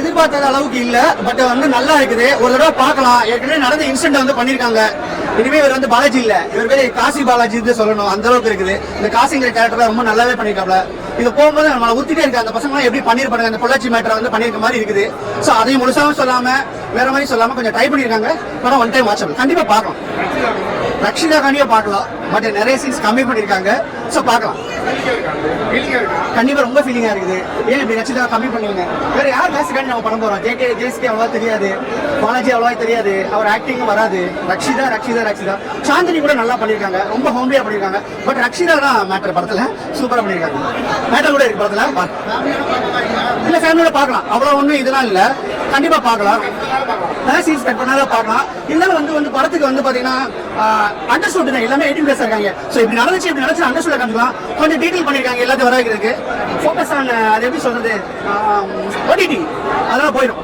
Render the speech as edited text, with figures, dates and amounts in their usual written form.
எதிர்பார்த்த அளவுக்கு இல்ல, பட் வந்து நல்லா இருக்குது. ஒரு தடவை பார்க்கலாம். ஏற்கனவே நடந்த இன்சிடென்ட் வந்து பண்ணிருக்காங்க. இனிமே இவர் வந்து பாலாஜி இல்ல, இவர் பேரு காசி பாலாஜி சொல்லணும். அந்த அளவுக்கு இருக்குது. இந்த காசிங்கிற கேரக்டர் ரொம்ப நல்லாவே பண்ணிருக்காப்ல. இது போகும்போது நம்மள உறுத்திட்டே இருக்கு. அந்த பசங்க எப்படி பண்ணிருப்பாங்க, அந்த பொள்ளாச்சி மேட்டரை வந்து பண்ணிருக்க மாதிரி இருக்குது. சோ அதையும் முழுசாவும் சொல்லாம வேற மாதிரி சொல்லாம கொஞ்சம் ட்ரை பண்ணிருக்காங்க. படம் ஒன் டைம் வாட்சபிள், கண்டிப்பா பார்க்கலாம். ரக்ஷிதா காண்டியா பார்க்கலாம், பட் நிறைய சீன்ஸ் கம்மி பண்ணிருக்காங்க. சோ பார்க்கலாம். கண்டிப்பா ரொம்ப ஃபீலிங்கா இருக்குது. ஏன் இப்படி ரக்ஷிதா கம்மி பண்ணுவீங்க? வேற யார் பேசுக்காண்டி நம்ம படம் போறோம்? ஜேஎஸ்கே அவ்வளவா தெரியாது, பாலாஜி அவ்வளவா தெரியாது, அவர் ஆக்டிங்கும் வராது. ரக்ஷிதா ரக்ஷிதா ரக்ஷிதா சாந்தினி கூட நல்லா பண்ணிருக்காங்க, ரொம்ப ஹோம்லியா பண்ணிருக்காங்க. பட் ரக்ஷிதா தான் மேட்டர் படத்துல சூப்பரா பண்ணிருக்காங்க. மேட்டர் கூட இருக்கு படத்துல. இல்ல ஃபேமிலியோட பார்க்கலாம், அவ்வளவு ஒண்ணும் இதெல்லாம் இல்ல, கண்டிப்பா பார்க்கலாம். சீன்ஸ் கட் பண்ணாதான் பார்க்கலாம். இருந்தாலும் வந்து படத்துக்கு வந்து பாத்தீங்கன்னா அண்டர்ஸ்டூட் எல்லாமே 18+ இருக்காங்க. சோ இப்படி நடந்துச்சு அண்டர்ஸ்டூட் காமிக்கலாம். கொஞ்சம் டீடைல் பண்ணிருக்காங்க எல்லாத்தையும் வர வைக்கிறதுக்கு. ஃபோக்கஸ் ஆன் அது எப்படி சொல்றது, OTT அதெல்லாம் போயிடும்.